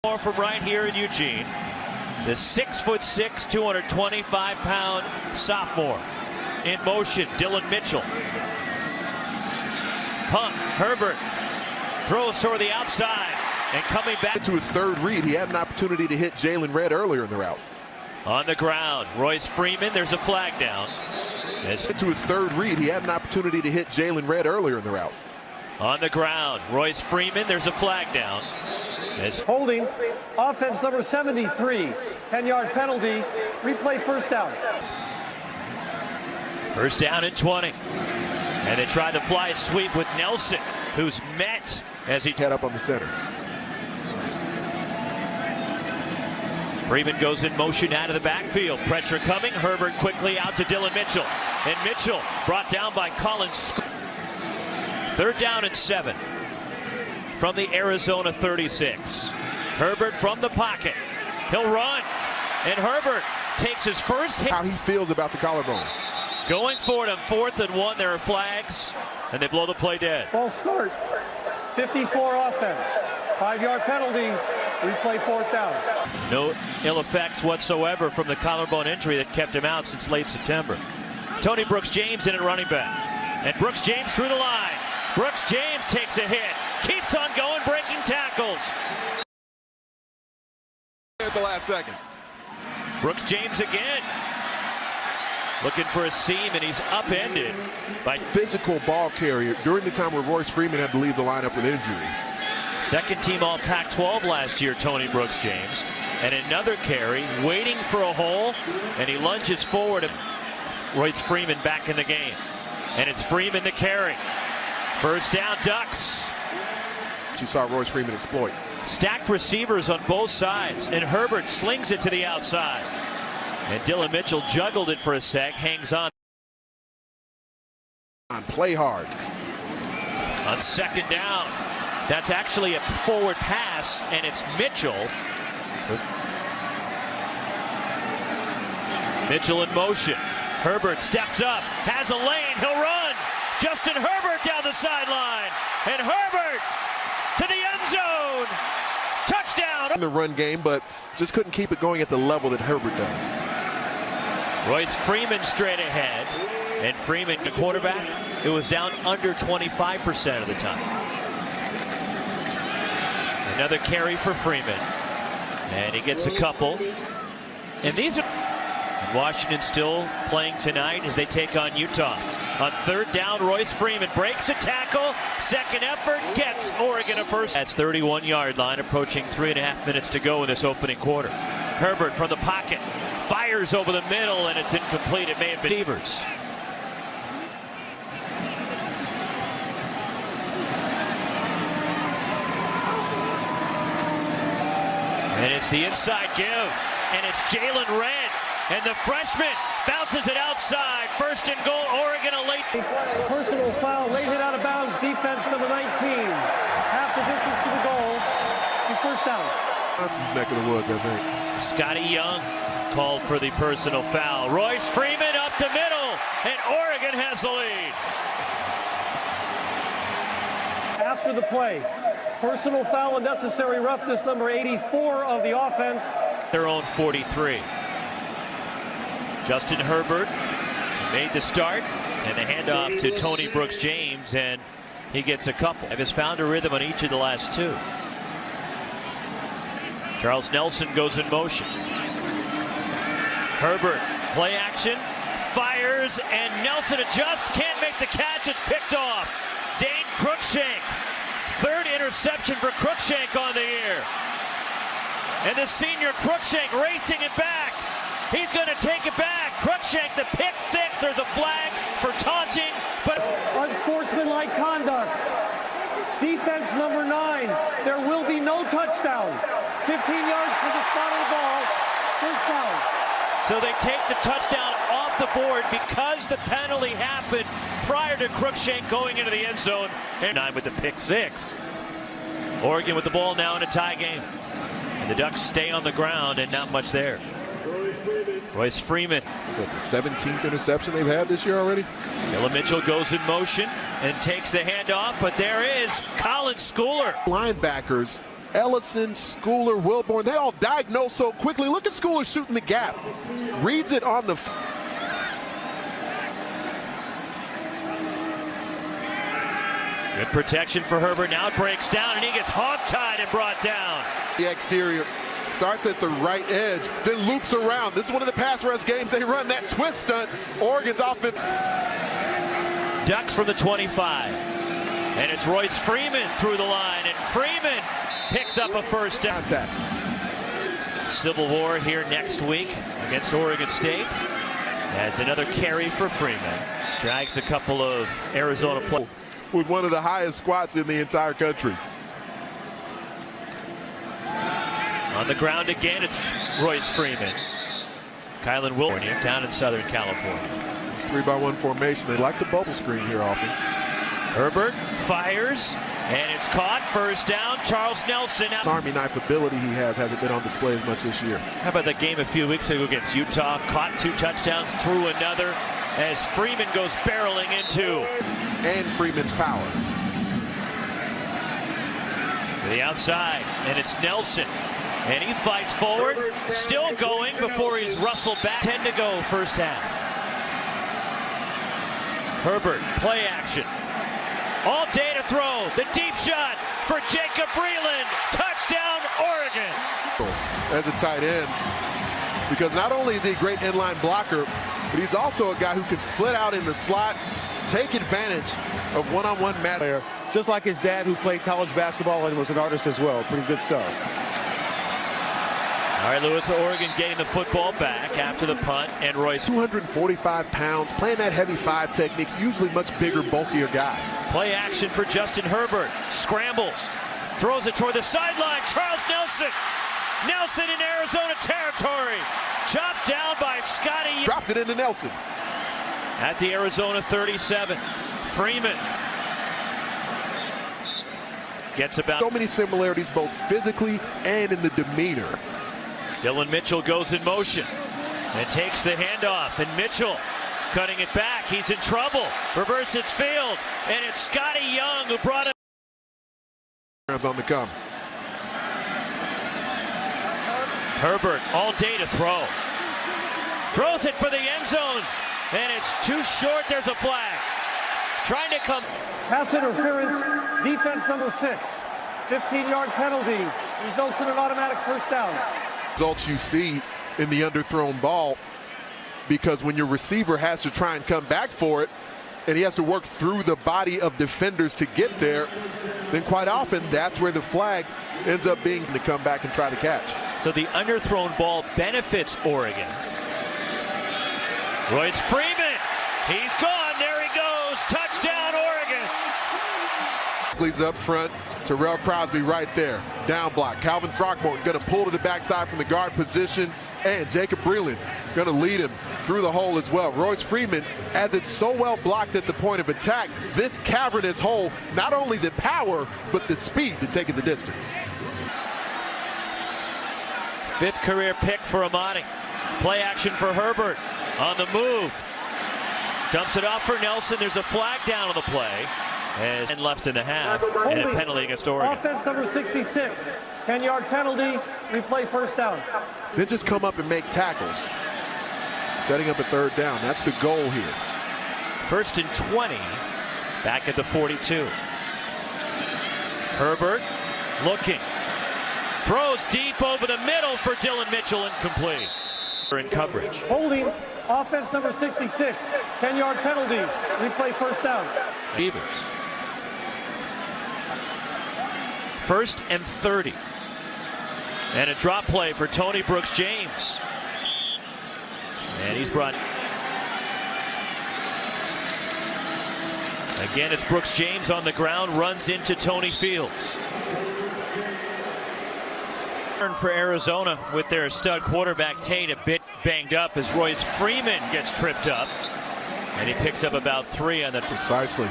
More from right here in Eugene. The 6'6", 225-pound sophomore. In motion, Dillon Mitchell. Pump, Herbert throws toward the outside and coming back to his third read. He had an opportunity to hit Jalen Red earlier in the route. On the ground, Royce Freeman, there's a flag down. To his third read, he had an opportunity to hit Jalen Red earlier in the route. On the ground, Royce Freeman, there's a flag down. Holding, offense number 73, 10-yard penalty, replay first down. First down and 20. And they tried to fly a sweep with Nelson, who's met as he head up on the center. Freeman goes in motion out of the backfield. Pressure coming. Herbert quickly out to Dillon Mitchell. And Mitchell brought down by Collins. Third down and 7 from the Arizona 36. Herbert from the pocket. He'll run. And Herbert takes his first hit. How he feels about the collarbone. Going for it on 4th and 1. There are flags. And they blow the play dead. False start. 54 offense. 5-yard penalty. Replay fourth down. No ill effects whatsoever from the collarbone injury that kept him out since late September. Tony Brooks-James in at running back. And Brooks-James through the line. Brooks-James takes a hit. Keeps on going, breaking tackles. At the last second. Brooks-James again. Looking for a seam, and he's upended by physical ball carrier during the time where Royce Freeman had to leave the lineup with injury. Second team all Pac-12 last year, Tony Brooks-James. And another carry, waiting for a hole, and he lunges forward and Royce Freeman back in the game. And it's Freeman the carry. First down, Ducks. You saw Royce Freeman exploit. Stacked receivers on both sides, and Herbert slings it to the outside. And Dillon Mitchell juggled it for a sec, hangs on. Play hard. On second down, that's actually a forward pass, and it's Mitchell. Mitchell in motion. Herbert steps up, has a lane, he'll run. Justin Herbert down the sideline, and Herbert to the end zone. Touchdown. In the run game, but just couldn't keep it going at the level that Herbert does. Royce Freeman straight ahead, and Freeman, the quarterback, it was down under 25% of the time. Another carry for Freeman, and he gets a couple. And these are Washington still playing tonight as they take on Utah. On third down, Royce Freeman breaks a tackle. Second effort gets Oregon a first. That's 31-yard line, approaching 3.5 minutes to go in this opening quarter. Herbert from the pocket fires over the middle, and it's incomplete. It may have been Devers. And it's the inside give, and it's Jalen Red, and the freshman bounces it outside. First and goal, Oregon, a late personal foul, late hit out of bounds, defense number 19. Half the distance to the goal, and first down. Johnson's neck of the woods, I think. Scotty Young called for the personal foul. Royce Freeman up the middle, and Oregon has the lead. After the play, personal foul and necessary roughness number 84 of the offense. Their own 43. Justin Herbert made the start, and the handoff to Tony Brooks-James, and he gets a couple. Has found a rhythm on each of the last two. Charles Nelson goes in motion. Herbert, play action, fires, and Nelson adjusts, can't make the catch, it's picked off. Dane Cruikshank, third interception for Cruikshank on the year. And the senior Cruikshank racing it back. He's going to take it back. Cruikshank, the pick six. There's a flag for taunting, but unsportsmanlike conduct. Defense number 9. There will be no touchdown. 15 yards to the spot of the ball. First down. So they take the touchdown off the board because the penalty happened prior to Cruikshank going into the end zone. And 9 with the pick six. Oregon with the ball now in a tie game. And the Ducks stay on the ground and not much there. Royce Freeman. Is that the 17th interception they've had this year already? Dillon Mitchell goes in motion and takes the handoff, but there is Colin Schooler. Linebackers Ellison, Schooler, Wilborn, they all diagnose so quickly. Look at Schooler shooting the gap. Reads it on the... Good protection for Herbert. Now it breaks down, and he gets hog-tied and brought down. The exterior starts at the right edge, then loops around. This is one of the pass rush games. They run that twist stunt. Oregon's offense. Ducks from the 25. And it's Royce Freeman through the line, and Freeman picks up a first down. Contact. Civil War here next week against Oregon State. That's another carry for Freeman. Drags a couple of Arizona players. With one of the highest squats in the entire country. On the ground again, it's Royce Freeman. Kylan Wilborn down in Southern California. It's 3-by-1 formation. They like the bubble screen here often. Herbert fires, and it's caught. First down, Charles Nelson. Army knife ability he hasn't been on display as much this year. How about that game a few weeks ago against Utah? Caught 2 touchdowns, threw another as Freeman goes barreling into. And Freeman's power. To the outside, and it's Nelson. And he fights forward, still going before he's rustled back. 10 to go, first half. Herbert, play action. All day to throw. The deep shot for Jacob Breland. Touchdown, Oregon. As a tight end, because not only is he a great inline blocker, but he's also a guy who can split out in the slot, take advantage of one-on-one match. Just like his dad, who played college basketball and was an artist as well. Pretty good stuff. All right, Lewis, Oregon getting the football back after the punt, and Royce. 245 pounds, playing that heavy 5 technique, usually much bigger, bulkier guy. Play action for Justin Herbert. Scrambles, throws it toward the sideline. Charles Nelson. Nelson in Arizona territory. Chopped down by Scotty. Dropped it into Nelson. At the Arizona 37. Freeman gets about. So many similarities, both physically and in the demeanor. Dylan Mitchell goes in motion and takes the handoff, and Mitchell cutting it back. He's in trouble. Reverse its field, and it's Scotty Young who brought it. On the come. Herbert all day to throw. Throws it for the end zone, and it's too short. There's a flag. Trying to come. Pass interference, defense number 6. 15-yard penalty results in an automatic first down. Results you see in the underthrown ball, because when your receiver has to try and come back for it, and he has to work through the body of defenders to get there, then quite often that's where the flag ends up being to come back and try to catch. So the underthrown ball benefits Oregon. Royce Freeman, he's gone. There he goes. Touchdown, Oregon. He's up front. Terrell Crosby right there. Down block. Calvin Throckmorton going to pull to the backside from the guard position. And Jacob Breland going to lead him through the hole as well. Royce Freeman, as it's so well blocked at the point of attack, this cavernous hole, not only the power, but the speed to take it the distance. 5th career pick for Amani. Play action for Herbert on the move. Dumps it off for Nelson. There's a flag down on the play. And left in the half, and a penalty against Oregon. Offense number 66. 10-yard penalty. Replay first down. Then just come up and make tackles. Setting up a 3rd down. That's the goal here. 1st and 20. Back at the 42. Herbert looking. Throws deep over the middle for Dylan Mitchell, incomplete. In coverage. Holding. Offense number 66. 10-yard penalty. Replay first down. Beavers. 1st and 30. And a drop play for Tony Brooks James. And he's brought. Again, it's Brooks James on the ground, runs into Tony Fields. For Arizona with their stud quarterback Tate a bit banged up as Royce Freeman gets tripped up. And he picks up about 3 on that. Precisely.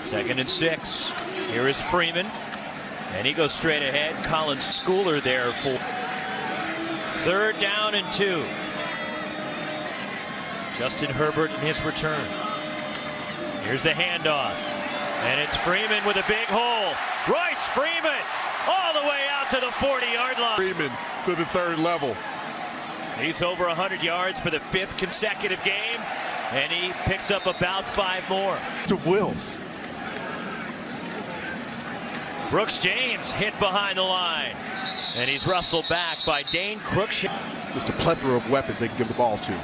2nd and 6. Here is Freeman. And he goes straight ahead. Colin Schooler there for 3rd down and 2. Justin Herbert in his return. Here's the handoff. And it's Freeman with a big hole. Royce Freeman all the way out to the 40-yard line. Freeman to the third level. He's over 100 yards for the 5th consecutive game, and he picks up about 5 more. To Wills. Brooks James hit behind the line, and he's wrestled back by Dane Cruikshank. Just a plethora of weapons they can give the balls to.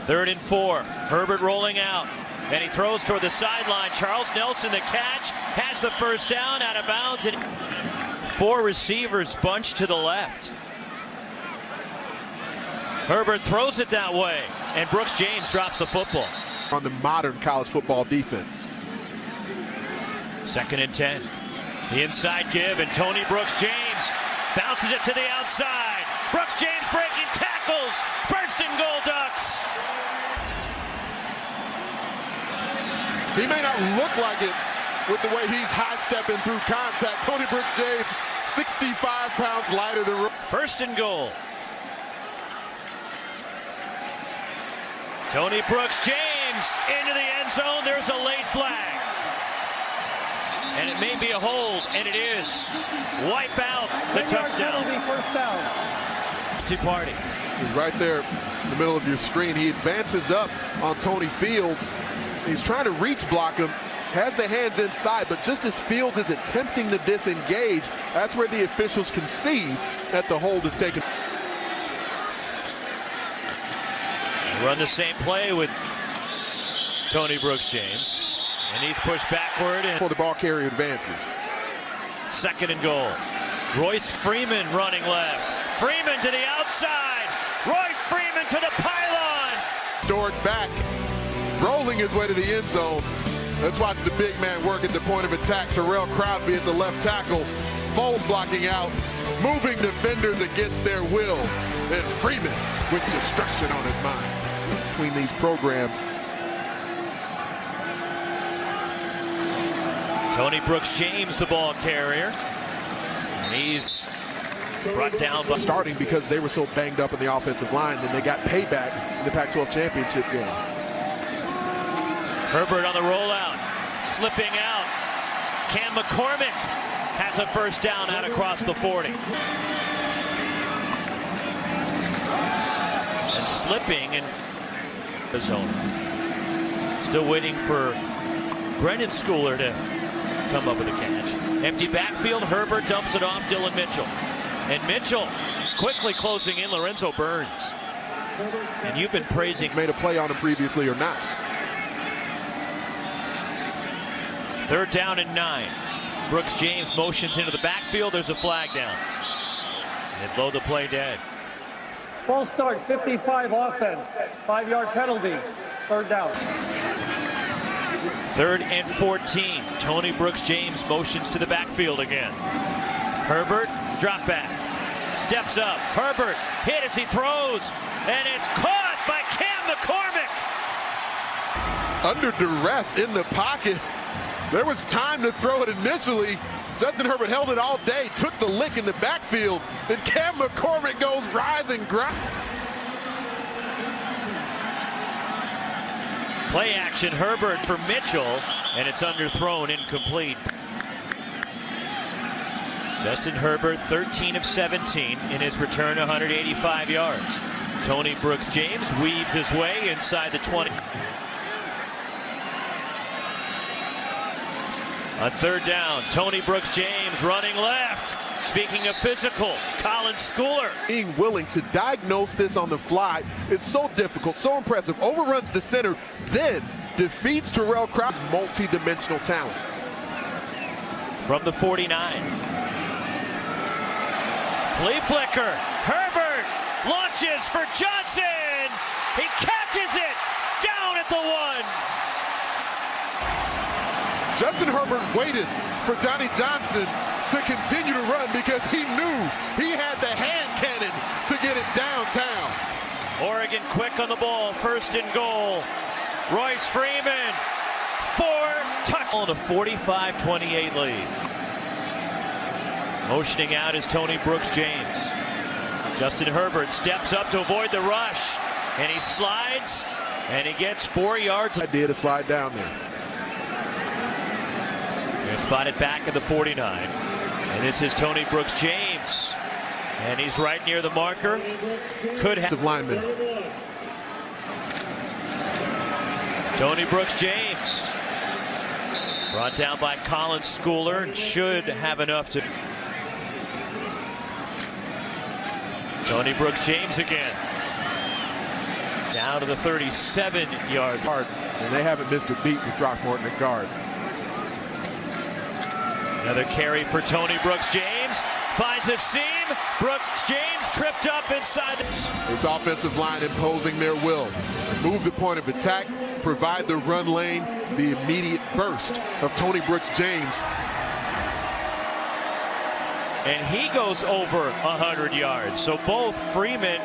3rd and 4. Herbert rolling out, and he throws toward the sideline. Charles Nelson, the catch, has the first down, out of bounds, and 4 receivers bunched to the left. Herbert throws it that way, and Brooks James drops the football. On the modern college football defense. 2nd and 10. The inside give, and Tony Brooks James bounces it to the outside. Brooks James breaking tackles. 1st and goal, Ducks. He may not look like it with the way he's high-stepping through contact. Tony Brooks James, 65 pounds lighter than... 1st and goal. Tony Brooks James into the end zone. There's a late flag. And it may be a hold, and it is. Wipe out the touchdown. Penalty, 1st down. Party. He's right there in the middle of your screen. He advances up on Tony Fields. He's trying to reach block him. Has the hands inside, but just as Fields is attempting to disengage, that's where the officials concede that the hold is taken. Run the same play with Tony Brooks James, and he's pushed backward. And For the ball carrier advances. 2nd and goal. Royce Freeman running left. Freeman to the outside. Royce Freeman to the pylon. Stored back, rolling his way to the end zone. Let's watch the big man work at the point of attack. Terrell Crosby at the left tackle. Fold blocking out, moving defenders against their will. And Freeman with destruction on his mind. Between these programs. Tony Brooks James, the ball carrier. And he's brought down by... Starting because they were so banged up in the offensive line, and they got payback in the Pac-12 championship game. Herbert on the rollout, slipping out. Cam McCormick has a 1st down out across the 40. And slipping in the zone. Still waiting for Brendan Schooler to come up with a catch. Empty backfield, Herbert dumps it off Dylan Mitchell. And Mitchell quickly closing in Lorenzo Burns. And you've been praising... Made a play on him previously or not. 3rd down and 9. Brooks James motions into the backfield. There's a flag down. And blow the play dead. False start, 55 offense. 5-yard penalty. 3rd down. 3rd and 14. Tony Brooks James motions to the backfield again. Herbert, drop back. Steps up. Herbert hit as he throws. And it's caught by Cam McCormick. Under duress in the pocket. There was time to throw it initially. Justin Herbert held it all day, took the lick in the backfield, and Cam McCormick goes rise and grind. Play action, Herbert for Mitchell, and it's underthrown, incomplete. Justin Herbert, 13 of 17 in his return, 185 yards. Tony Brooks James weaves his way inside the 20. On 3rd down, Tony Brooks James running left. Speaking of physical, Colin Schooler. Being willing to diagnose this on the fly is so difficult, so impressive. Overruns the center, then defeats Terrell Crosby's multi-dimensional talents. From the 49. Flea flicker. Herbert launches for Johnson. He catches it down at the 1. Justin Herbert waited for Johnny Johnson to continue to run because he knew he had the hand cannon to get it downtown. Oregon quick on the ball, 1st and goal. Royce Freeman, 4 touchdowns. On a 45-28 lead. Motioning out is Tony Brooks James. Justin Herbert steps up to avoid the rush, and he slides, and he gets 4 yards. Idea to slide down there. Spotted back at the 49. And this is Tony Brooks James. And he's right near the marker. Could have lineman. Tony Brooks James. Brought down by Colin Schooler and should have enough to. Tony Brooks James again. Down to the 37-yard line. And they haven't missed a beat with Throckmorton at guard. Another carry for Tony Brooks James. Finds a seam. Brooks James tripped up inside. This offensive line imposing their will. Move the point of attack, provide the run lane, the immediate burst of Tony Brooks James. And he goes over 100 yards. So both Freeman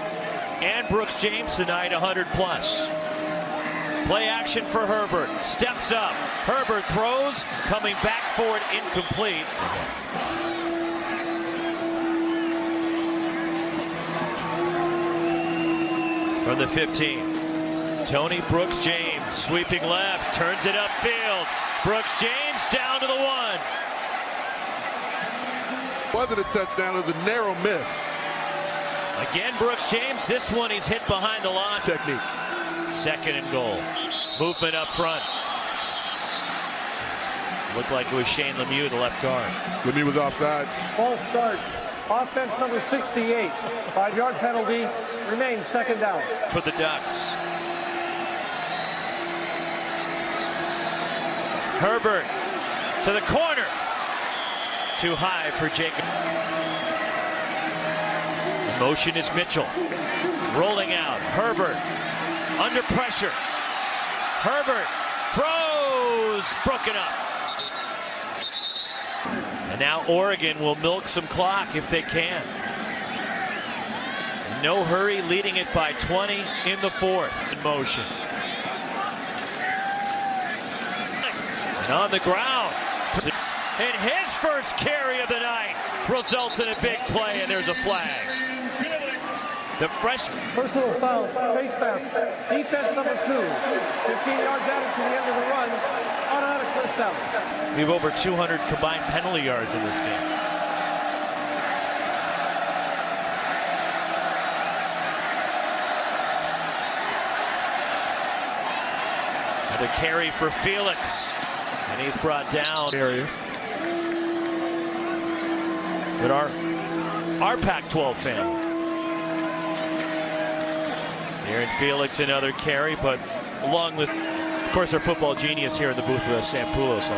and Brooks James tonight 100 plus. Play action for Herbert. Steps up. Herbert throws. Coming back for it. Incomplete. From the 15. Tony Brooks James sweeping left. Turns it upfield. Brooks James down to the 1. Wasn't a touchdown. It was a narrow miss. Again, Brooks James. This one he's hit behind the line. Technique. 2nd and goal. Movement up front. Looked like it was Shane Lemieux, the left guard. Lemieux was offsides. False start. Offense number 68. 5-yard penalty. Remains 2nd down. For the Ducks. Herbert to the corner. Too high for Jacob. In motion is Mitchell. Rolling out. Herbert under pressure. Herbert throws. Broken up. And now Oregon will milk some clock if they can. No hurry, leading it by 20 in the 4th. In motion. And on the ground. And his first carry of the night results in a big play, and there's a flag. The fresh Personal foul, face mask, defense number 2. 15 yards added to the end of the run. Automatic first down. We have over 200 combined penalty yards in this game. The carry for Felix, and he's brought down. Area. But our Pac-12 family. Aaron Felix, another carry, but along with, of course, our football genius here in the booth with us, Sam Poulos.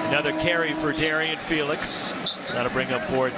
Another carry for Darian Felix. That'll bring up 4.